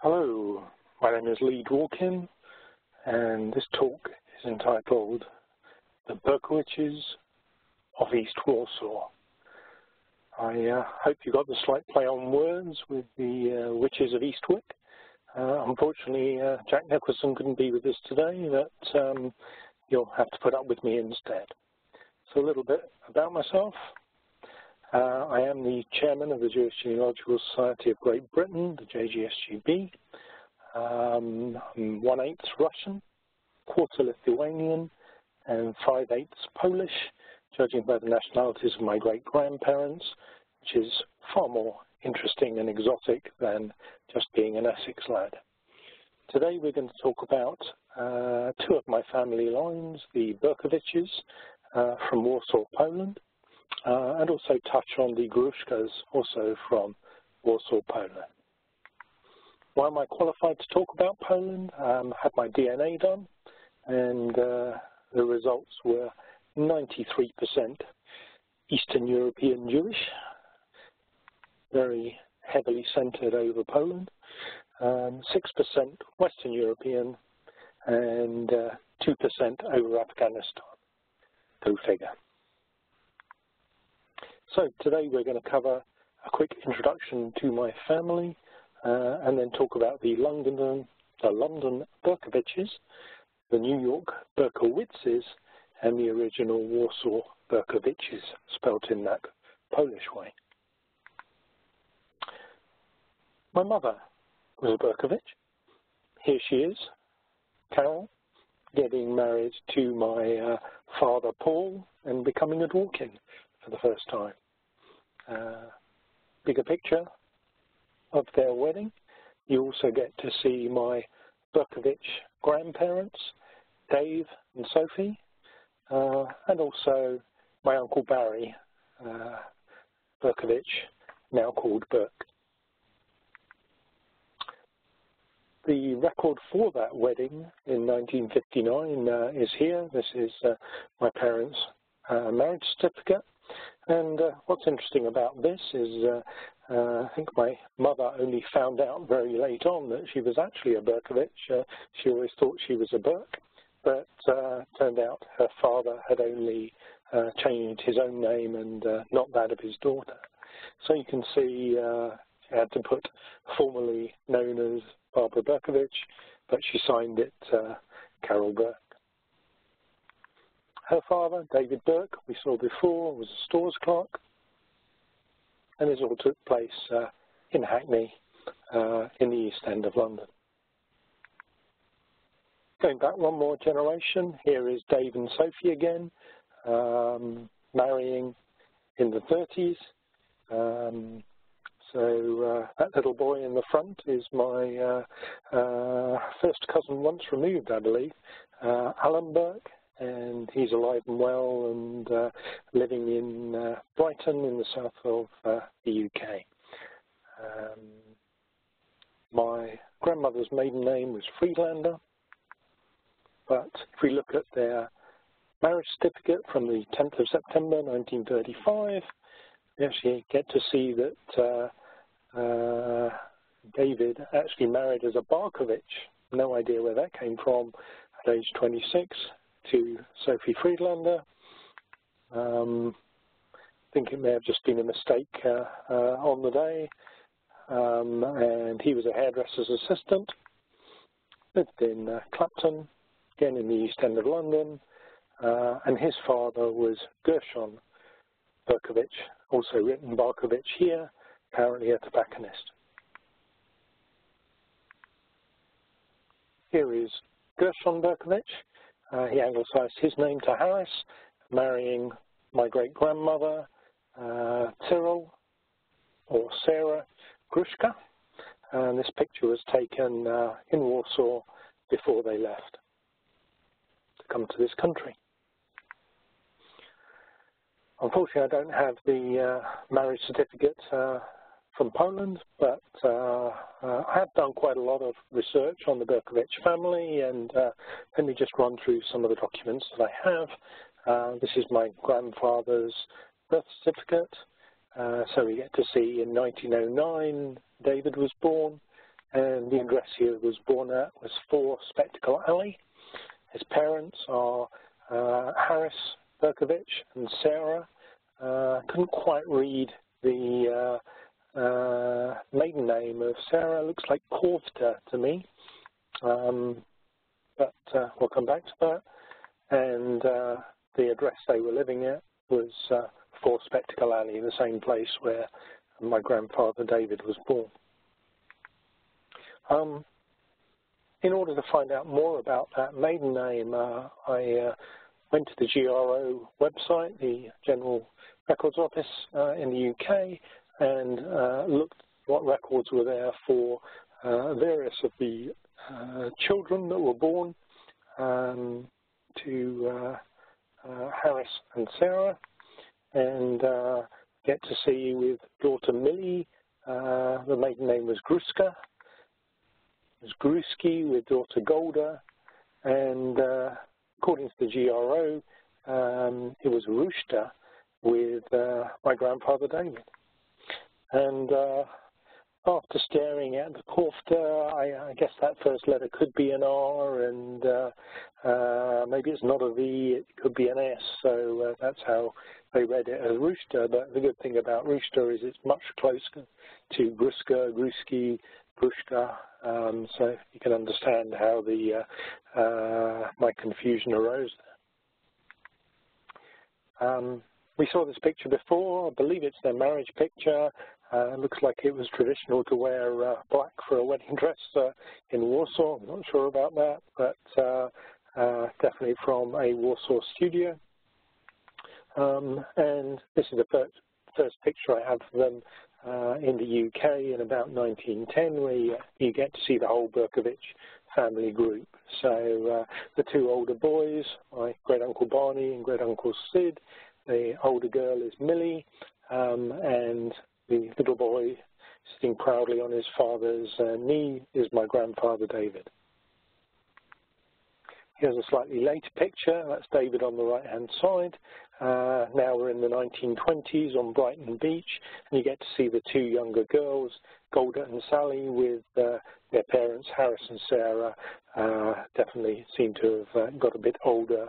Hello, my name is Lee Dworkin, and this talk is entitled The Berkowiczes of East Warsaw. I hope you got the slight play on words with the witches of Eastwick. Unfortunately, Jack Nicholson couldn't be with us today, but you'll have to put up with me instead. So a little bit about myself. I am the chairman of the Jewish Genealogical Society of Great Britain, the JGSGB. I'm 1/8 Russian, 1/4 Lithuanian, and 5/8 Polish, judging by the nationalities of my great-grandparents, which is far more interesting and exotic than just being an Essex lad. Today we're going to talk about two of my family lines, the Berkowiczes from Warsaw, Poland, and also touch on the Gruszkas, also from Warsaw, Poland. Why am I qualified to talk about Poland? I had my DNA done, and the results were 93% Eastern European Jewish, very heavily centered over Poland, 6% Western European, and 2% over Afghanistan. Go figure. So today we're going to cover a quick introduction to my family and then talk about the London Berkowiczes, the New York Berkowiczes, and the original Warsaw Berkowiczes, spelt in that Polish way. My mother was a Berkowicz. Here she is, Carol, getting married to my father, Paul, and becoming a Dworkin for the first time. Bigger picture of their wedding. You also get to see my Berkowicz grandparents, Dave and Sophie, and also my Uncle Barry Berkowicz, now called Berk. The record for that wedding in 1959 is here. This is my parents' marriage certificate. And what's interesting about this is I think my mother only found out very late on that she was actually a Berkowicz. She always thought she was a Berk, but turned out her father had only changed his own name and not that of his daughter. So you can see she had to put formerly known as Barbara Berkowicz, but she signed it Carol Berk. Her father, David Berk, we saw before, was a stores clerk, and this all took place in Hackney, in the East End of London. Going back one more generation, here is Dave and Sophie again, marrying in the 30s. So that little boy in the front is my first cousin once removed, I believe, Alan Berk. And he's alive and well and living in Brighton in the south of the UK. My grandmother's maiden name was Friedlander, but if we look at their marriage certificate from the 10th of September 1935, we actually get to see that David actually married as a Berkowicz. No idea where that came from at age 26. To Sophie Friedlander. I think it may have just been a mistake on the day, and he was a hairdresser's assistant, lived in Clapton, again in the East End of London, and his father was Gershon Berkowicz, also written Berkowicz here, apparently a tobacconist. Here is Gershon Berkowicz. He anglicised his name to Harris, marrying my great-grandmother, Cyril, or Sarah Gruszka. And this picture was taken in Warsaw before they left to come to this country. Unfortunately, I don't have the marriage certificate from Poland, but I have done quite a lot of research on the Berkowicz family, and let me just run through some of the documents that I have. This is my grandfather's birth certificate. So we get to see in 1909, David was born, and the address he was born at was 4 Spectacle Alley. His parents are Harris Berkowicz and Sarah. Couldn't quite read the maiden name of Sarah. Looks like Korfta to me, but we'll come back to that. And the address they were living at was 4 Spectacle Alley, the same place where my grandfather David was born. In order to find out more about that maiden name, I went to the GRO website, the General Records Office in the UK, and looked what records were there for various of the children that were born to Harris and Sarah, and get to see with daughter Millie, the maiden name was Gruska, was Gruski with daughter Golda, and according to the GRO, it was Rushta with my grandfather David. And after staring at the Korfta, I guess that first letter could be an R, and maybe it's not a V, it could be an S, so that's how they read it as Rushta. But the good thing about Rushta is it's much closer to Gruska, Gruski, Grushka, so you can understand how the my confusion arose there. We saw this picture before. I believe it's their marriage picture. It looks like it was traditional to wear black for a wedding dress in Warsaw. I'm not sure about that, but definitely from a Warsaw studio. And this is the first picture I have of them in the UK in about 1910, where you get to see the whole Berkowicz family group. So the 2 older boys, my great-uncle Barney and great-uncle Sid. The older girl is Millie, and the little boy sitting proudly on his father's knee is my grandfather David. Here's a slightly later picture. That's David on the right-hand side. Now we're in the 1920s on Brighton Beach, and you get to see the 2 younger girls, Golda and Sally, with their parents, Harris and Sarah. Definitely seem to have got a bit older,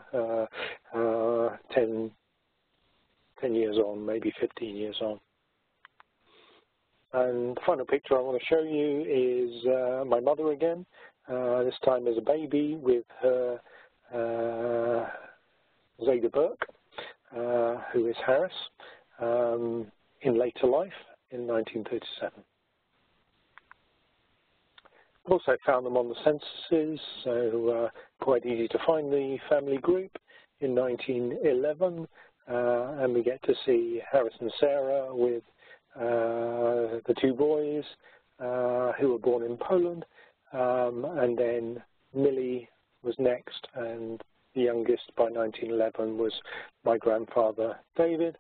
10 years on, maybe 15 years on. And the final picture I want to show you is my mother again, this time as a baby with her Zada Burke, who is Harris, in later life in 1937. Also found them on the censuses, so quite easy to find the family group in 1911. And we get to see Harris and Sarah with the 2 boys who were born in Poland, and then Millie was next, and the youngest by 1911 was my grandfather David.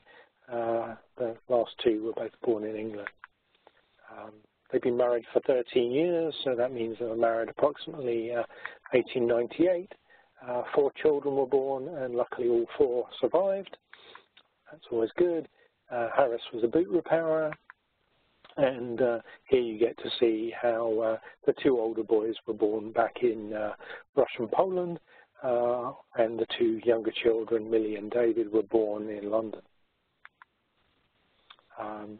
The last 2 were both born in England. They've been married for 13 years, so that means they were married approximately 1898. 4 children were born, and luckily all 4 survived. That's always good. Harris was a boot repairer, and here you get to see how the 2 older boys were born back in Russian Poland, and the 2 younger children, Millie and David, were born in London.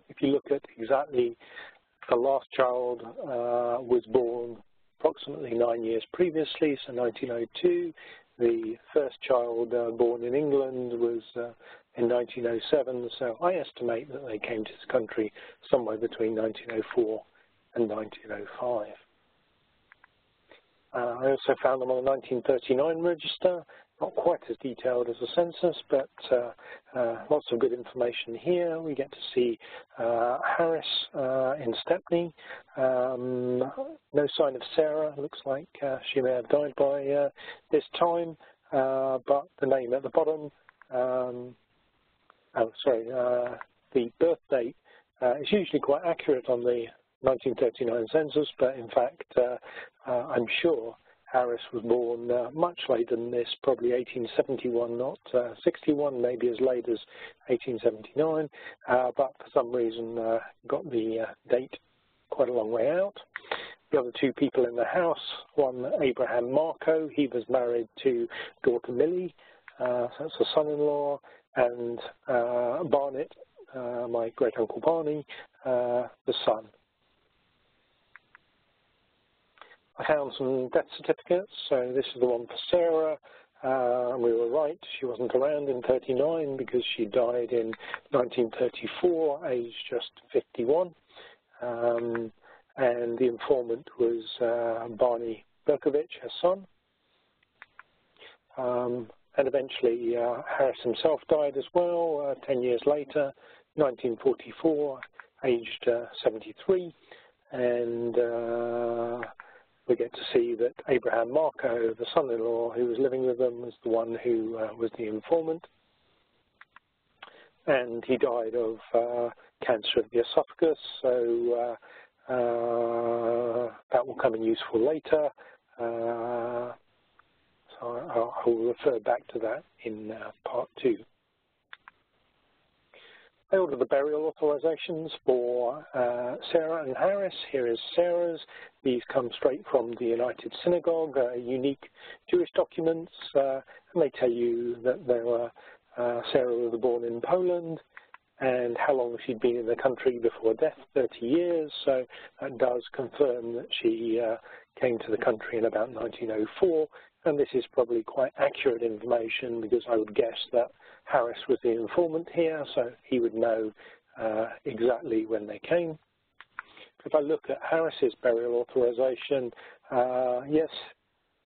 If you look at exactly the last child was born approximately 9 years previously, so 1902. The first child born in England was in 1907, so I estimate that they came to this country somewhere between 1904 and 1905. I also found them on the 1939 register, not quite as detailed as the census, but lots of good information here. We get to see Harris in Stepney. No sign of Sarah. Looks like she may have died by this time, but the name at the bottom, the birth date is usually quite accurate on the 1939 census, but in fact, I'm sure Harris was born much later than this, probably 1871, not 61, maybe as late as 1879, but for some reason got the date quite a long way out. The other two people in the house, one Abraham Marco, he was married to daughter Millie, so that's a son-in-law, and Barnett, my great-uncle Barney, the son. I found some death certificates, so this is the one for Sarah. We were right, she wasn't around in 39 because she died in 1934, aged just 51. And the informant was Barney Berkowicz, her son. And eventually Harris himself died as well, 10 years later, 1944, aged 73. And we get to see that Abraham Marco, the son-in-law who was living with them, was the one who was the informant. And he died of cancer of the esophagus, so that will come in useful later. So I will refer back to that in part 2. I ordered the burial authorizations for Sarah and Harris. Here is Sarah's. These come straight from the United Synagogue, unique Jewish documents, and they tell you that Sarah was born in Poland, and how long she'd been in the country before death, 30 years. So that does confirm that she came to the country in about 1904, and this is probably quite accurate information because I would guess that Harris was the informant here, so he would know exactly when they came. If I look at Harris's burial authorization, yes,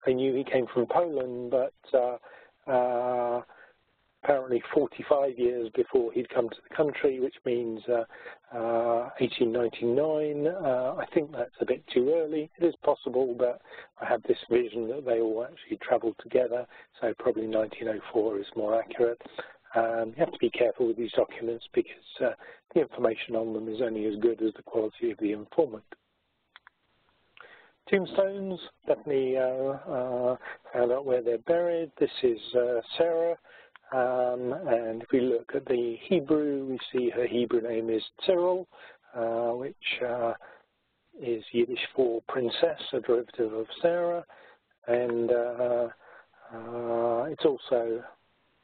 I knew he came from Poland, but apparently 45 years before he'd come to the country, which means 1899. I think that's a bit too early. It is possible, but I have this vision that they all actually travelled together, so probably 1904 is more accurate. You have to be careful with these documents because the information on them is only as good as the quality of the informant. Tombstones, definitely found out where they're buried. This is Sarah. And if we look at the Hebrew, we see her Hebrew name is Cyril, which is Yiddish for princess, a derivative of Sarah. And it's also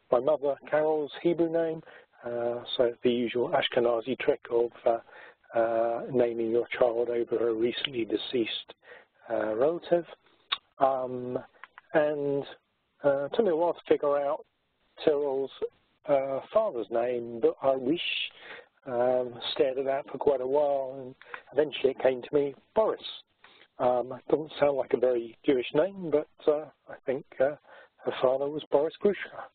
my mother, Carol's Hebrew name, so the usual Ashkenazi trick of naming your child over a recently deceased relative. And it took me a while to figure out Cyril's father's name, but I stared at that for quite a while, and eventually it came to me, Boris. It doesn't sound like a very Jewish name, but I think her father was Boris Grushka.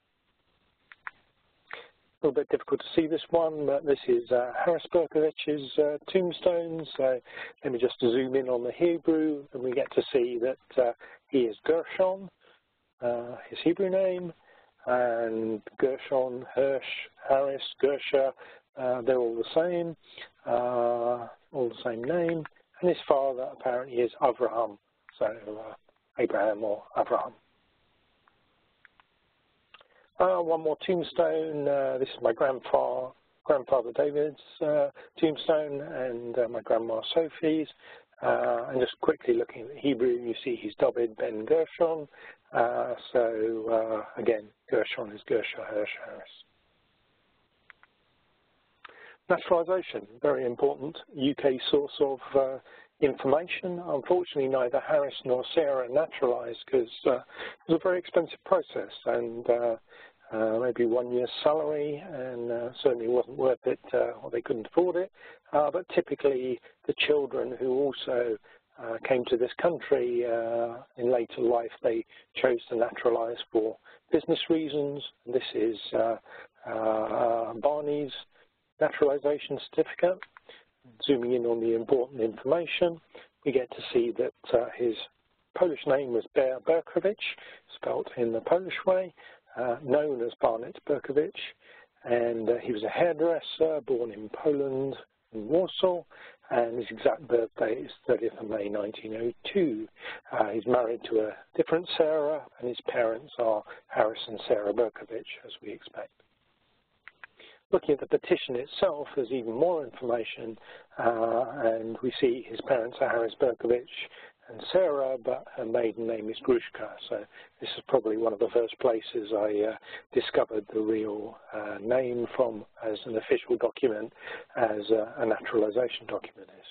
A little bit difficult to see this one, but this is Harris Berkowicz's tombstone, so let me just zoom in on the Hebrew, and we get to see that he is Gershon, his Hebrew name, and Gershon, Hirsch, Harris, Gersha, they're all the same name, and his father apparently is Avraham, so Abraham or Avraham. One more tombstone. This is my grandfather David's tombstone, and my grandma Sophie's. And just quickly looking at the Hebrew, you see he's David ben Gershon. Again, Gershon is Gersha, Hirsch, Harris. Naturalization, very important UK source of information. Unfortunately, neither Harris nor Sarah naturalized because it was a very expensive process, and maybe 1 year's salary, and certainly wasn't worth it, or they couldn't afford it. But typically, the children who also came to this country in later life, they chose to naturalize for business reasons. This is Barney's naturalization certificate. Zooming in on the important information, we get to see that his Polish name was Berkowicz, spelt in the Polish way, known as Barnett Berkowicz, and he was a hairdresser born in Poland, in Warsaw, and his exact birthday is 30th of May 1902. He's married to a different Sarah, and his parents are Harris and Sarah Berkowicz, as we expect. looking at the petition itself, there's even more information, and we see his parents are Harris Berkowicz and Sarah, but her maiden name is Gruszka. So this is probably one of the first places I discovered the real name from as an official document, as a naturalization document is.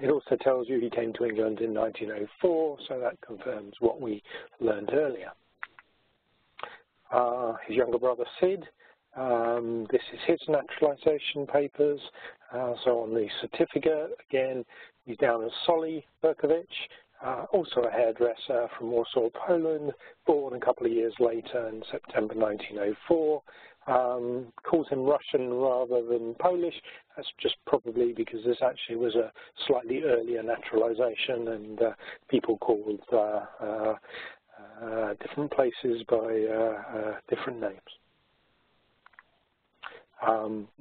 It also tells you he came to England in 1904, so that confirms what we learned earlier. His younger brother Sid, this is his naturalization papers. So on the certificate, again, he's down as Solly Berkowicz, also a hairdresser from Warsaw, Poland, born a couple of years later in September 1904. Calls him Russian rather than Polish. That's just probably because this actually was a slightly earlier naturalization, and people called different places by different names.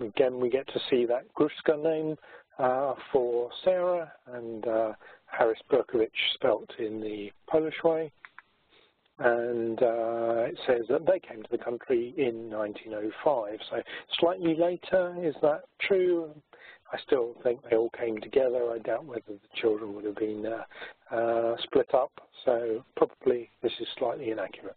Again, we get to see that Gruszka name for Sarah, and Harris Berkowicz spelt in the Polish way. And it says that they came to the country in 1905, so slightly later. Is that true? I still think they all came together. I doubt whether the children would have been split up, so probably this is slightly inaccurate.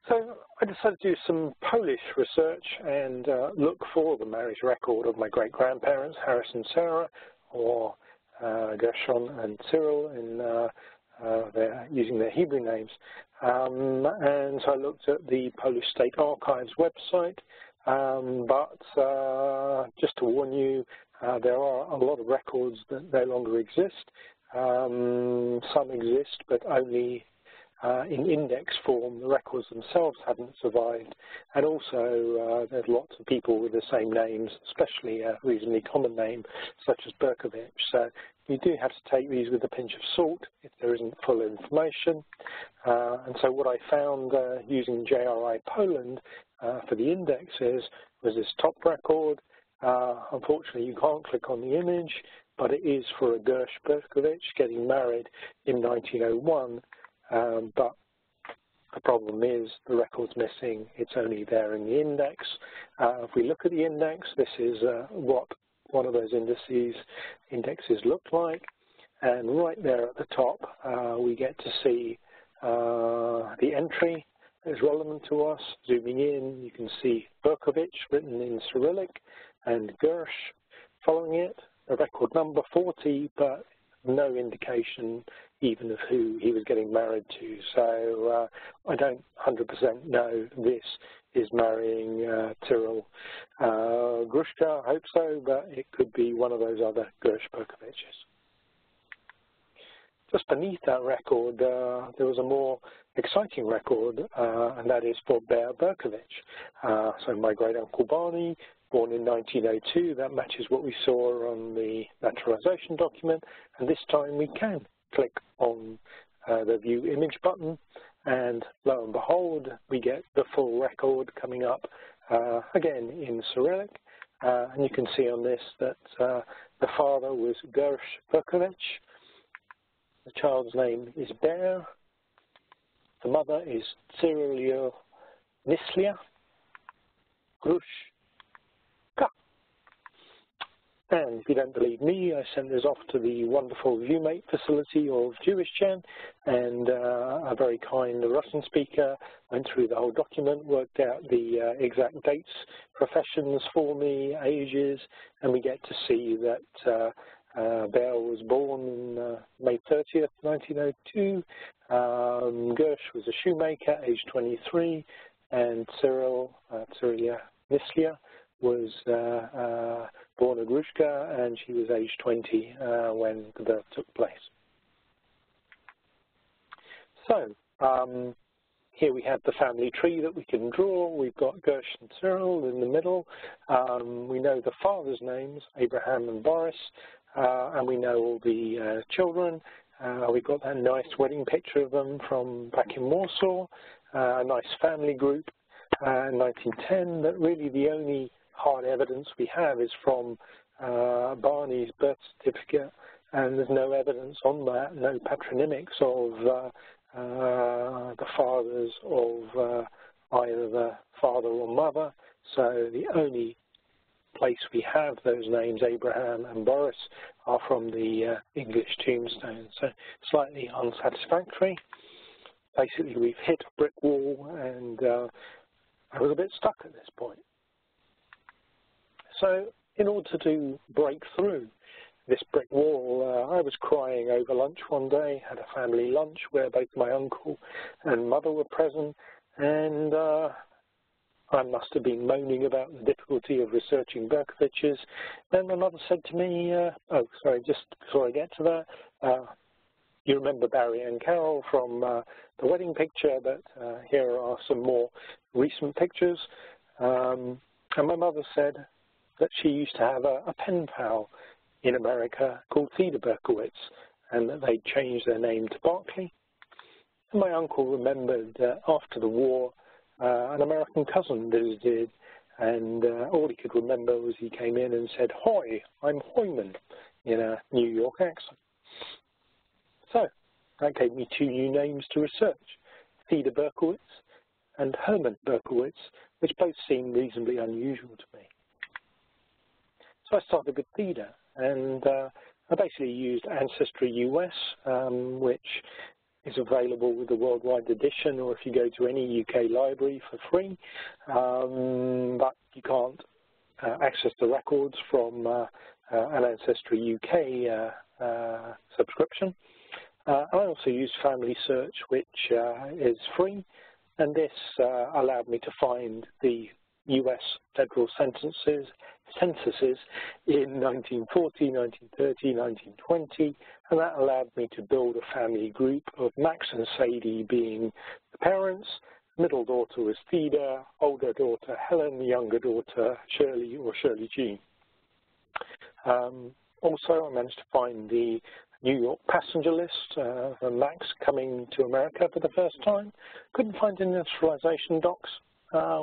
So I decided to do some Polish research and look for the marriage record of my great-grandparents, Harris and Sarah, or Gershon and Cyril, in using their Hebrew names. And so I looked at the Polish State Archives website, but just to warn you, there are a lot of records that no longer exist. Some exist, but only in index form. The records themselves haven't survived, and also there's lots of people with the same names, especially a reasonably common name such as Berkowicz. So you do have to take these with a pinch of salt if there isn't full information. And so what I found using JRI Poland for the indexes was this top record. Unfortunately, you can't click on the image, but it is for a Gersh Berkowicz getting married in 1901. But the problem is the record's missing. It's only there in the index. If we look at the index, this is what one of those indexes look like. And right there at the top, we get to see the entry that is relevant to us. Zooming in, you can see Berkowicz written in Cyrillic and Gersh following it. A record number 40, but no indication even of who he was getting married to. So I don't 100% know this is marrying Cyril Gruszka. I hope so, but it could be one of those other Gersh Berkowiczes. Just beneath that record, there was a more exciting record, and that is for Bear Berkowicz. So my great-uncle Barney, born in 1902, that matches what we saw on the naturalization document, and this time we can click on the View Image button, and lo and behold, we get the full record coming up, again in Cyrillic, and you can see on this that the father was Gersh Berkowicz, the child's name is Bear, the mother is Cyrilia Nislia Gruszka. And if you don't believe me, I sent this off to the wonderful ViewMate facility of WarsawBerkowicz1, and a very kind Russian speaker went through the whole document, worked out the exact dates, professions for me, ages, and we get to see that Bear was born on May 30th, 1902. Gersh was a shoemaker, age 23, and Cyrilia Nislia was born a Gruszka, and she was age 20 when the birth took place. So here we have the family tree that we can draw. We've got Gersh and Cyril in the middle. We know the father's names, Abraham and Boris, and we know all the children. We've got that nice wedding picture of them from back in Warsaw, a nice family group in 1910, but really the only hard evidence we have is from Barney's birth certificate, and there's no evidence on that, no patronymics of the fathers of either the father or mother. So the only place we have those names, Abraham and Boris, are from the English tombstone. So slightly unsatisfactory. Basically, we've hit a brick wall, and I was a bit stuck at this point. So in order to break through this brick wall, I was crying over lunch one day, had a family lunch where both my uncle and mother were present, and I must have been moaning about the difficulty of researching Berkowiczes. Then my mother said to me, oh, sorry, just before I get to that, you remember Barry and Carol from the wedding picture, but here are some more recent pictures. And my mother said that she used to have a pen pal in America called Theda Berkowicz, and that they'd changed their name to Barclay. And my uncle remembered after the war, an American cousin visited, and all he could remember was he came in and said, "Hoy, I'm Hoyman," in a New York accent. So that gave me two new names to research, Theda Berkowicz and Herman Berkowitz, which both seemed reasonably unusual to me. So I started with Theda, and I basically used Ancestry US, which is available with the worldwide edition, or if you go to any UK library for free, but you can't access the records from an Ancestry UK subscription. I also used Family Search, which is free, and this allowed me to find the US federal censuses in 1940, 1930, 1920, and that allowed me to build a family group of Max and Sadie being the parents. Middle daughter was Theda, older daughter Helen, younger daughter Shirley or Shirley Jean. Also, I managed to find the New York passenger list of Max coming to America for the first time. Couldn't find any naturalization docs,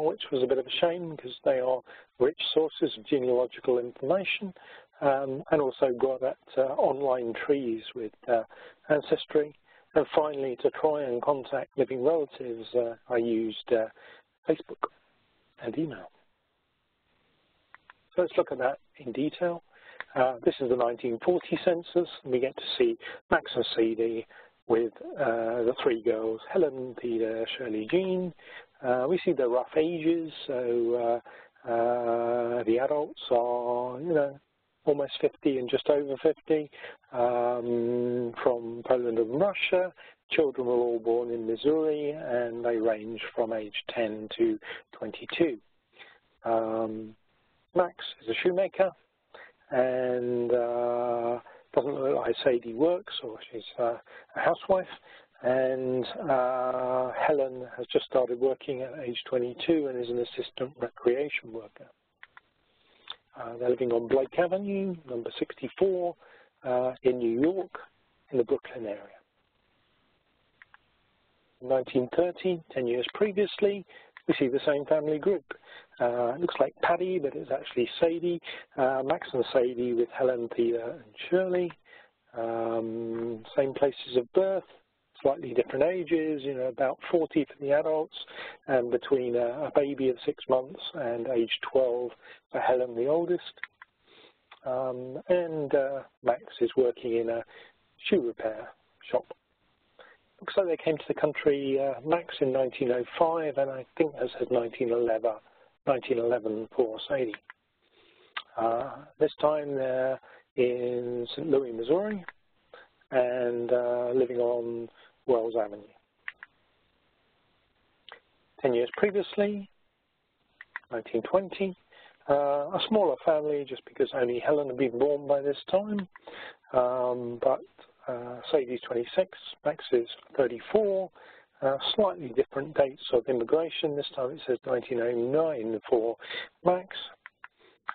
which was a bit of a shame because they are rich sources of genealogical information, and also got at online trees with Ancestry. And finally, to try and contact living relatives, I used Facebook and email. So let's look at that in detail. This is the 1940 census, and we get to see Max and Sadie with the three girls, Helen, Theda, Shirley Jean. We see the rough ages, so the adults are, almost 50 and just over 50, from Poland and Russia. Children were all born in Missouri, and they range from age 10 to 22. Max is a shoemaker, and doesn't look like Sadie works, or she's a housewife. And Helen has just started working at age 22 and is an assistant recreation worker. They're living on Blake Avenue, number 64, in New York, in the Brooklyn area. In 1930, 10 years previously, we see the same family group. It looks like Paddy, but it's actually Sadie. Max and Sadie with Helen, Theda, and Shirley. Same places of birth, slightly different ages, about 40 for the adults, and between a baby of 6 months and age 12 for Helen, the oldest. And Max is working in a shoe repair shop. Looks like they came to the country, Max in 1905, and I think as said 1911 for Sadie. This time they're in St. Louis, Missouri, and living on Wells Avenue. 10 years previously, 1920, a smaller family just because only Helen had been born by this time, but Sadie's 26, Max is 34, slightly different dates of immigration. This time it says 1909 for Max,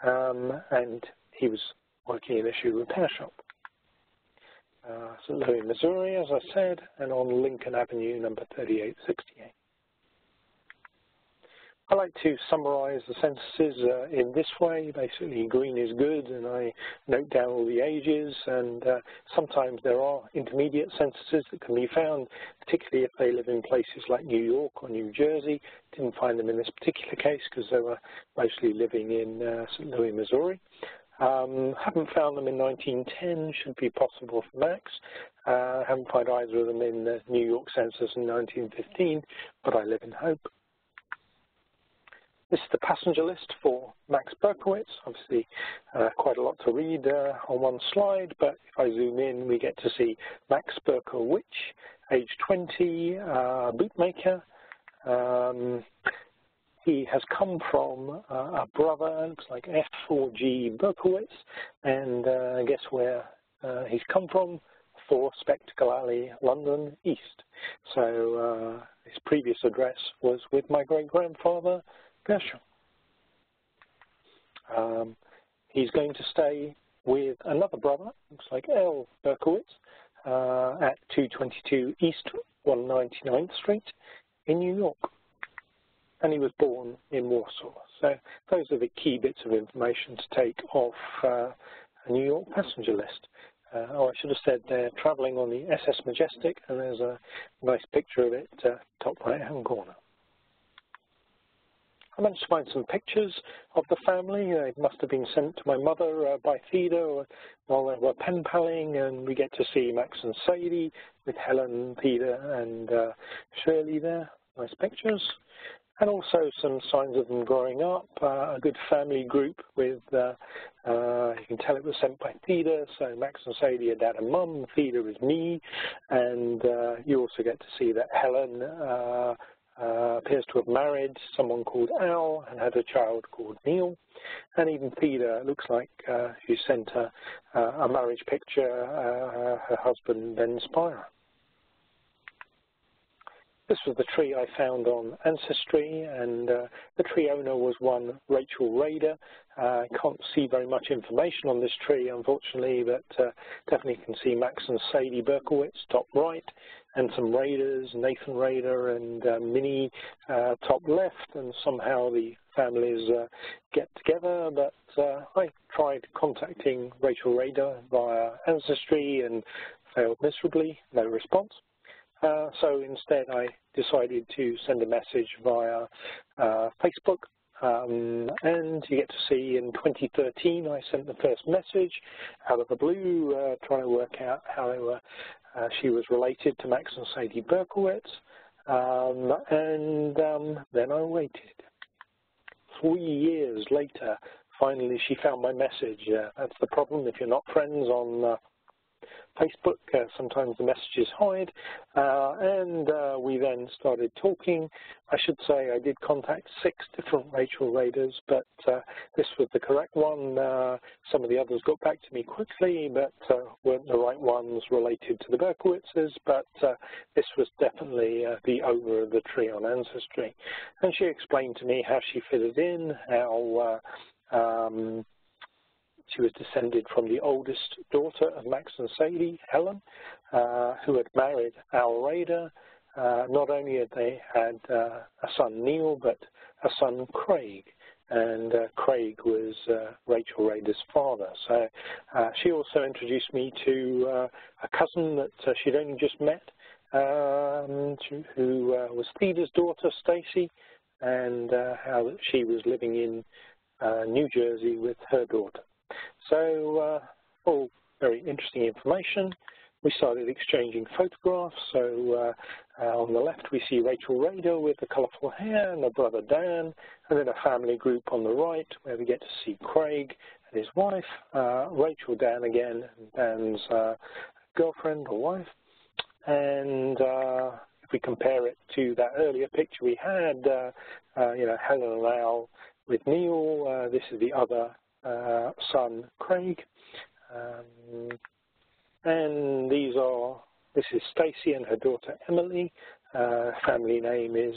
and he was working in a shoe repair shop. St. Louis, Missouri, as I said, and on Lincoln Avenue, number 3868. I like to summarize the censuses in this way. Basically, green is good, and I note down all the ages, and sometimes there are intermediate censuses that can be found, particularly if they live in places like New York or New Jersey. Didn't find them in this particular case because they were mostly living in St. Louis, Missouri. Haven't found them in 1910, should be possible for Max. Haven't found either of them in the New York census in 1915, but I live in hope. This is the passenger list for Max Berkowicz. Obviously, quite a lot to read on one slide, but if I zoom in, we get to see Max Berkowicz, age 20, bootmaker. He has come from a brother, looks like F or G Berkowitz, and guess where he's come from? 4 Spectacle Alley, London East. So his previous address was with my great-grandfather, Gershon. He's going to stay with another brother, looks like L. Berkowitz, at 222 East 199th Street in New York. And he was born in Warsaw. So those are the key bits of information to take off a New York passenger list. Oh, I should have said they're traveling on the SS Majestic, and there's a nice picture of it, top right-hand corner. I managed to find some pictures of the family. They must have been sent to my mother by Theda while they were pen paling, and we get to see Max and Sadie with Helen, Theda, and Shirley there. Nice pictures. And also some signs of them growing up, a good family group with, you can tell it was sent by Theda, so Max and Sadie are dad and mum, Theda is me, and you also get to see that Helen appears to have married someone called Al and had a child called Neil. And even Theda, looks like she sent a marriage picture, her husband Ben Spira. This was the tree I found on Ancestry, and the tree owner was one Rachel Rader. I can't see very much information on this tree, unfortunately, but definitely can see Max and Sadie Berkowitz, top right, and some Raiders, Nathan Rader and Minnie, top left, and somehow the families get together. But I tried contacting Rachel Rader via Ancestry and failed miserably, no response. So instead I decided to send a message via Facebook, and you get to see in 2013 I sent the first message out of the blue, trying to work out how they were, she was related to Max and Sadie Berkowitz, and then I waited. 3 years later, finally she found my message. That's the problem if you're not friends on Facebook, sometimes the messages hide, and we then started talking. I should say I did contact 6 different Rachel Raiders, but this was the correct one. Some of the others got back to me quickly, but weren't the right ones related to the Berkowitzes, but this was definitely the owner of the tree on Ancestry. And she explained to me how she fitted in, how she was descended from the oldest daughter of Max and Sadie, Helen, who had married Al Rader. Not only had they had a son, Neil, but a son, Craig. And Craig was Rachel Rader's father. So she also introduced me to a cousin that she'd only just met, who was Theda's daughter, Stacy, and how she was living in New Jersey with her daughter. So all very interesting information. We started exchanging photographs. So on the left we see Rachel Rader with the colourful hair and her brother Dan, and then a family group on the right where we get to see Craig and his wife, Rachel, Dan again, and Dan's girlfriend or wife. And if we compare it to that earlier picture we had, you know, Helen and Al with Neil, this is the other son, Craig, and this is Stacy and her daughter Emily. Family name is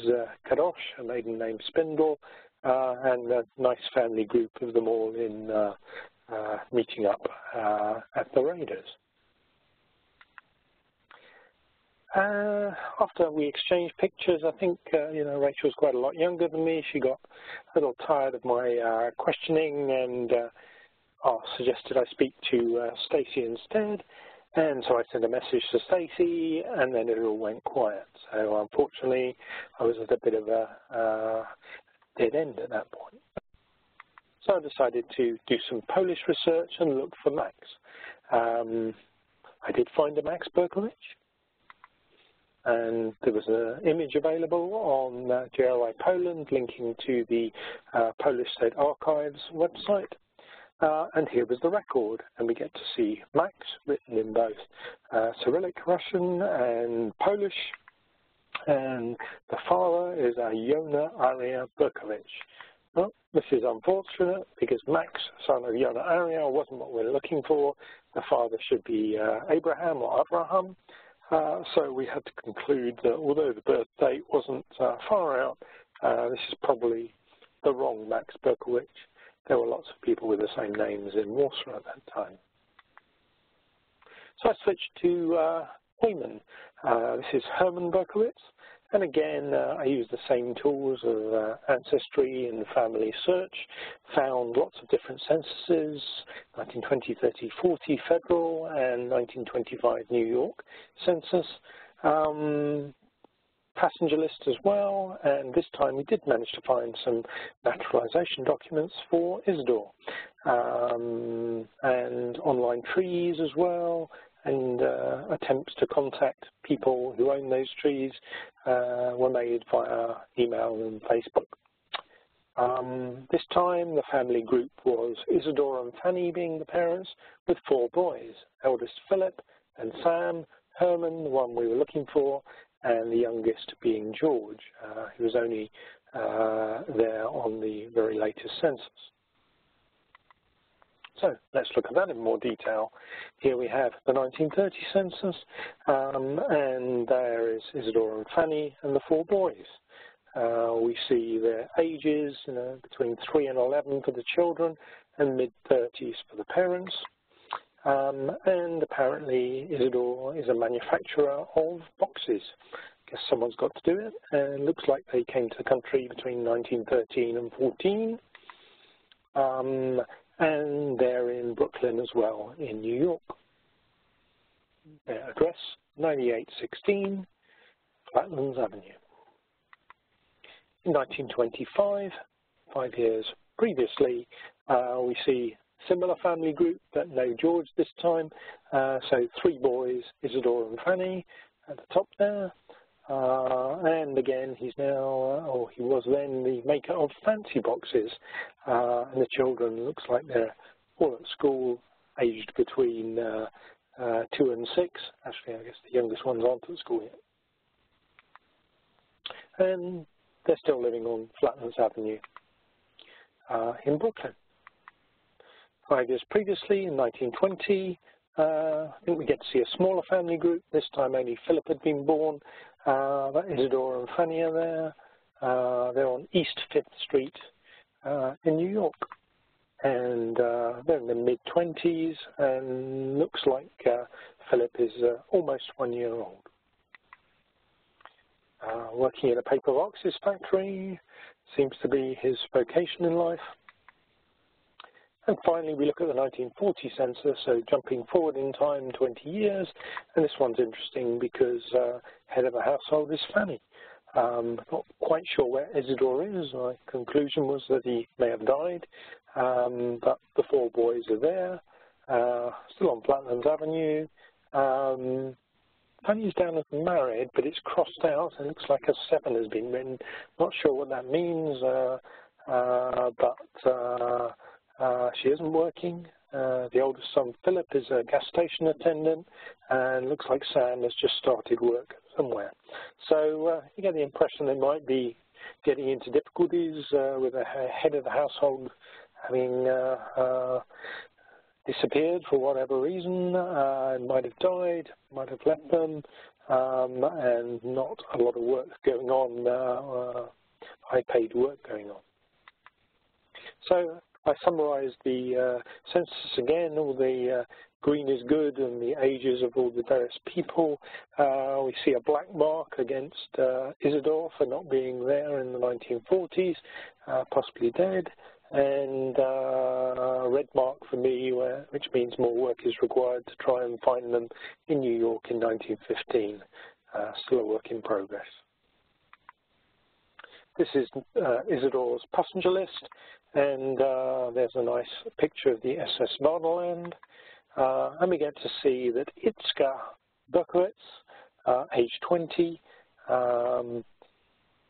Kadosh, her maiden name Spindle, and a nice family group of them all in meeting up at the Raiders. After we exchanged pictures, I think, Rachel's quite a lot younger than me. She got a little tired of my questioning and suggested I speak to Stacey instead. And so I sent a message to Stacey, and then it all went quiet. So unfortunately, I was at a bit of a dead end at that point. So I decided to do some Polish research and look for Max. I did find a Max Berkowicz, and there was an image available on GRI Poland linking to the Polish State Archives website. And here was the record, and we get to see Max written in both Cyrillic Russian and Polish, and the father is Yona Aria Berkowicz. Well, this is unfortunate because Max, son of Yona Aria, wasn't what we're looking for. The father should be Abraham or Abraham. So we had to conclude that although the birth date wasn't far out, this is probably the wrong Max Berkowicz. There were lots of people with the same names in Warsaw at that time. So I switched to Neumann. This is Hermann Berkowitz. And again, I used the same tools of ancestry and family search, found lots of different censuses, 1920, 30, 40 federal and 1925 New York census. Passenger list as well, and this time we did manage to find some naturalization documents for Isidore, and online trees as well, and attempts to contact people who own those trees were made via email and Facebook. This time the family group was Isidore and Fanny being the parents, with 4 boys, eldest Philip and Sam, Herman, the one we were looking for, and the youngest being George, who was only there on the very latest census. So let's look at that in more detail. Here we have the 1930 census, and there is Isidore and Fanny and the 4 boys. We see their ages, between 3 and 11 for the children, and mid-30s for the parents. And apparently Isidore is a manufacturer of boxes. I guess someone's got to do it, and it looks like they came to the country between 1913 and 14. And they're in Brooklyn as well, in New York. Their address, 9816 Flatlands Avenue. In 1925, 5 years previously, we see similar family group, but no George this time. So 3 boys, Isidore and Fanny at the top there. And again, he's now, or he was then, the maker of fancy boxes. And the children, looks like they're all at school, aged between 2 and 6. Actually, I guess the youngest ones aren't at school yet. And they're still living on Flatlands Avenue in Brooklyn. 5 years previously, in 1920, I think we get to see a smaller family group. This time only Philip had been born. Isidore and Fanny are there. They're on East 5th Street in New York. And they're in the mid-20s, and looks like Philip is almost 1 year old. Working in a paper boxes factory seems to be his vocation in life. And finally, we look at the 1940 census, so jumping forward in time 20 years, and this one's interesting because head of the household is Fanny. Not quite sure where Isidore is. My conclusion was that he may have died, but the 4 boys are there, still on Flatlands Avenue. Fanny's down as married, but it's crossed out, and it looks like a 7 has been written. Not sure what that means, but she isn't working. The oldest son, Philip, is a gas station attendant, and looks like Sam has just started work somewhere. So you get the impression they might be getting into difficulties with the head of the household having disappeared for whatever reason, might have died, might have left them, and not a lot of work going on, high-paid work going on. So I summarized the census again, all the green is good and the ages of all the various people. We see a black mark against Isidore for not being there in the 1940s, possibly dead, and a red mark for me, which means more work is required to try and find them in New York in 1915. Still a work in progress. This is Isidore's passenger list, and there's a nice picture of the SS Vaterland. And we get to see that Itzka Berkowicz, age 20,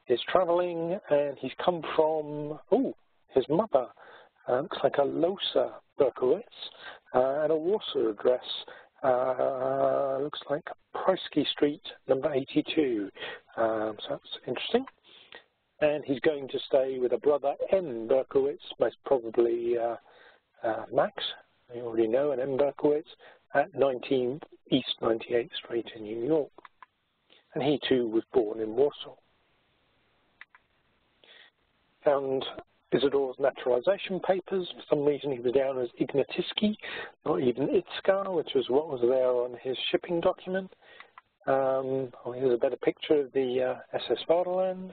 is traveling, and he's come from, his mother, looks like a Losa Berkowicz, and a Warsaw address, looks like Prusky Street, number 82. So that's interesting. And he's going to stay with a brother, M. Berkowicz, most probably Max, you already know, and M. Berkowicz, at 19 East 98th Street in New York. And he too was born in Warsaw. Found Isidore's naturalization papers. For some reason he was down as Ignatiski, not even Itzka, which was what was there on his shipping document. Here's a better picture of the SS Vaterland.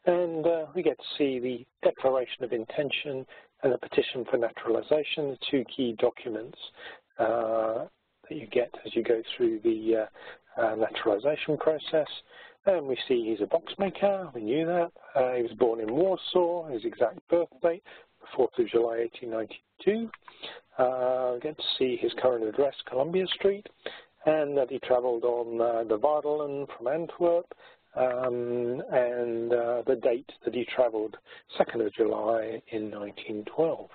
And we get to see the Declaration of Intention and the Petition for Naturalization, the two key documents that you get as you go through the naturalization process. And we see he's a boxmaker, we knew that. He was born in Warsaw, his exact birth date, the 4th of July 1892. We get to see his current address, Columbia Street, and that he travelled on the Vaterland from Antwerp, and the date that he travelled, 2nd of July in 1912.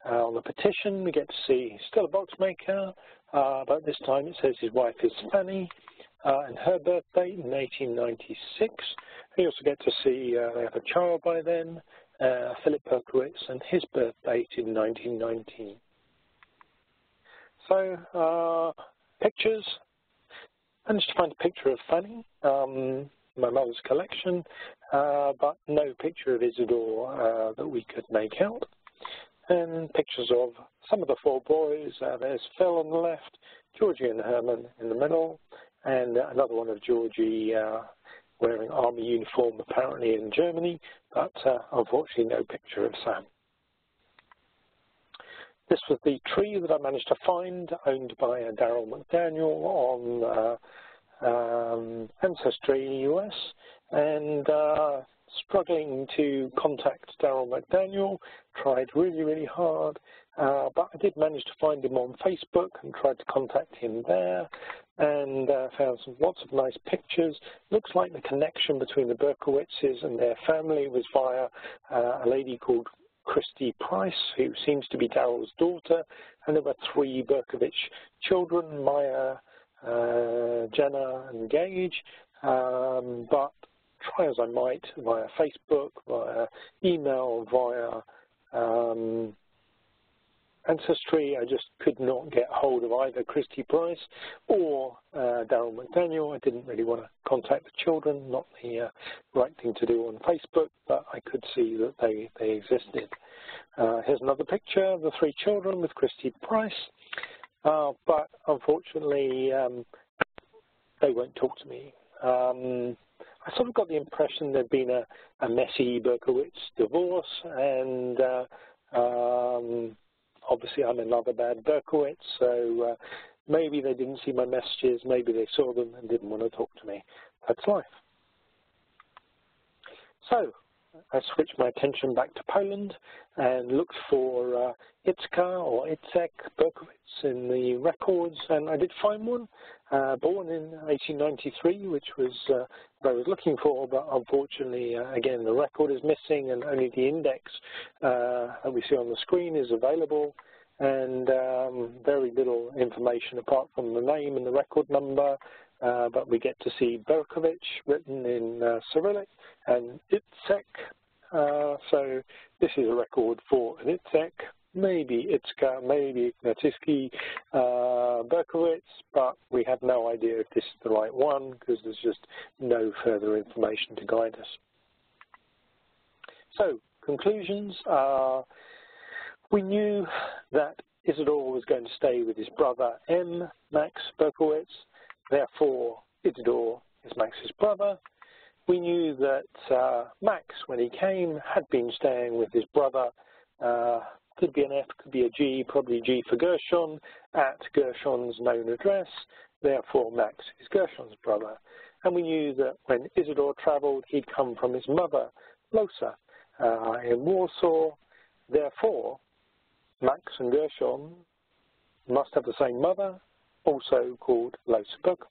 On the petition, we get to see he's still a boxmaker, but this time it says his wife is Fanny, and her birth date in 1896. We also get to see they have a child by then, Philip Berkowitz, and his birth date in 1919. So, pictures. I managed to find a picture of Fanny, my mother's collection, but no picture of Isidore that we could make out. And pictures of some of the four boys. There's Phil on the left, Georgie and Herman in the middle, and another one of Georgie wearing army uniform, apparently in Germany, but unfortunately no picture of Sam. This was the tree that I managed to find, owned by Darryl McDaniel on Ancestry US, and struggling to contact Darryl McDaniel, tried really, really hard, but I did manage to find him on Facebook and tried to contact him there, and found lots of nice pictures. Looks like the connection between the Berkowitzes and their family was via a lady called Christy Price, who seems to be Darryl's daughter, and there were 3 Berkowitz children, Maya, Jenna and Gage, but try as I might, via Facebook, via email, via Ancestry, I just could not get hold of either Christy Price or Darryl McDaniel. I didn't really want to contact the children, not the right thing to do on Facebook, but I could see that they existed. Here's another picture of the 3 children with Christy Price, but unfortunately they won't talk to me. I sort of got the impression there'd been a messy Berkowitz divorce, and obviously I'm another bad Berkowitz, so maybe they didn't see my messages, maybe they saw them and didn't want to talk to me. That's life. So I switched my attention back to Poland and looked for Itzka or Itzek Berkowitz in the records, and I did find one, born in 1893, which was what I was looking for, but unfortunately, again, the record is missing and only the index that we see on the screen is available, and very little information apart from the name and the record number, but we get to see Berkowicz written in Cyrillic and Itzek, so this is a record for an Itzek, maybe Itzka, maybe Ignatiski Berkowitz, but we have no idea if this is the right one because there's just no further information to guide us. So, conclusions. We knew that Isidore was going to stay with his brother M, Max Berkowicz. Therefore, Isidore is Max's brother. We knew that Max, when he came, had been staying with his brother, could be an F, could be a G, probably G for Gershon, at Gershon's known address. Therefore, Max is Gershon's brother. And we knew that when Isidore travelled, he'd come from his mother, Losa, in Warsaw. Therefore, Max and Gershon must have the same mother, also called WarsawBerkowicz.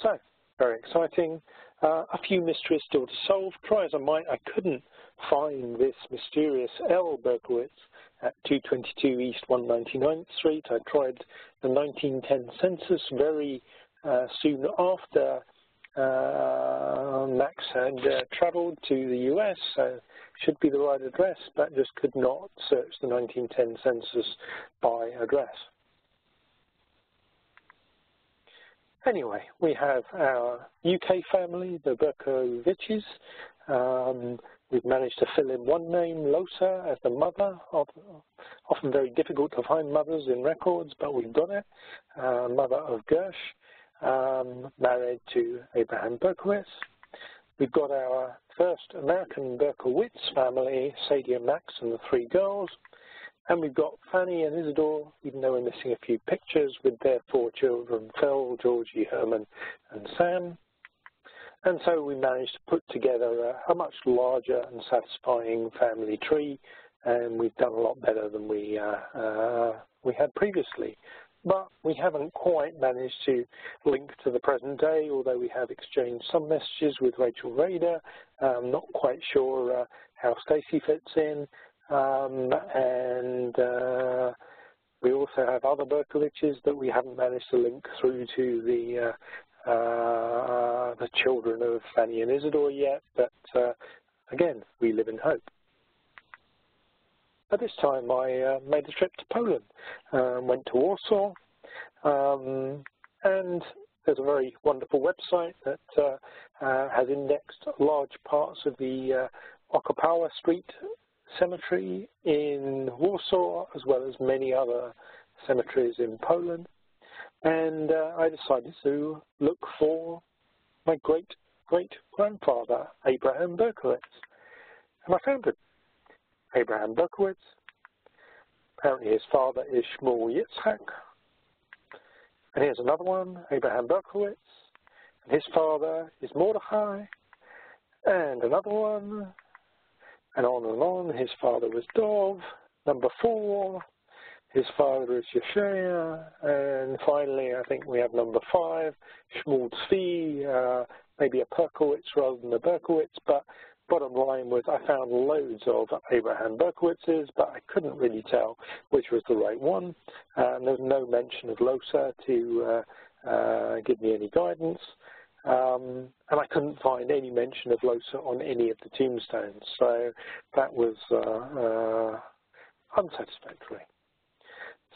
So, very exciting. A few mysteries still to solve. Try as I might, I couldn't find this mysterious L. Berkowitz at 222 East 199th Street. I tried the 1910 census very soon after Max had travelled to the US, so should be the right address, but just could not search the 1910 census by address. Anyway, we have our UK family, the Berkowiczes. We've managed to fill in one name, Losa, as the mother of, often very difficult to find mothers in records, but we've got it, mother of Gersh, married to Abraham Berkowitz. We've got our first American Berkowitz family, Sadie and Max and the three girls. And we've got Fanny and Isidore, even though we're missing a few pictures, with their four children, Phil, Georgie, Herman, and Sam. And so we managed to put together a much larger and satisfying family tree, and we've done a lot better than we had previously. But we haven't quite managed to link to the present day, although we have exchanged some messages with Rachel Rader. Not quite sure how Stacey fits in. And we also have other Berkowiczes that we haven't managed to link through to the children of Fanny and Isidore yet, but again, we live in hope. At this time, I made a trip to Poland, went to Warsaw, and there's a very wonderful website that has indexed large parts of the Okopała Street cemetery in Warsaw, as well as many other cemeteries in Poland. And I decided to look for my great-great-grandfather, Abraham Berkowitz. And I found him. Abraham Berkowitz. Apparently his father is Shmuel Yitzhak. And here's another one, Abraham Berkowitz. And his father is Mordechai. And another one. And on, his father was Dov, number 4, his father is Yeshaya, and finally I think we have number 5, Shmuel Tzvi, maybe a Perkowitz rather than a Berkowitz, but bottom line was I found loads of Abraham Berkowitzes, but I couldn't really tell which was the right one. There's no mention of Losa to give me any guidance. And I couldn't find any mention of Losa on any of the tombstones, so that was unsatisfactory.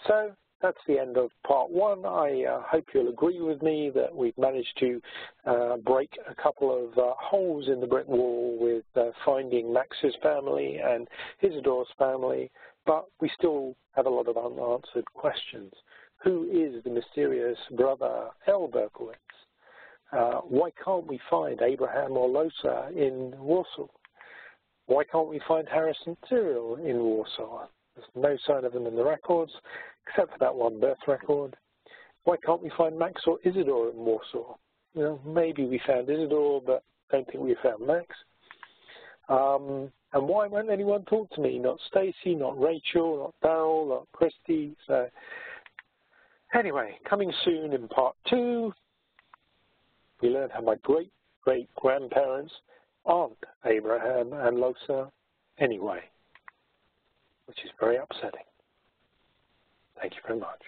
So that's the end of part 1. I hope you'll agree with me that we've managed to break a couple of holes in the brick wall with finding Max's family and Isidore's family, but we still have a lot of unanswered questions. Who is the mysterious brother L. Berkowitz? Why can't we find Abraham or Losa in Warsaw? Why can't we find Harris and Cyril in Warsaw? There's no sign of them in the records, except for that one birth record. Why can't we find Max or Isidore in Warsaw? You know, maybe we found Isidore, but don't think we found Max. And why won't anyone talk to me? Not Stacey, not Rachel, not Darryl, not Christy. So anyway, coming soon in part 2. We learned how my great-great-grandparents aren't Abraham and Losa anyway, which is very upsetting. Thank you very much.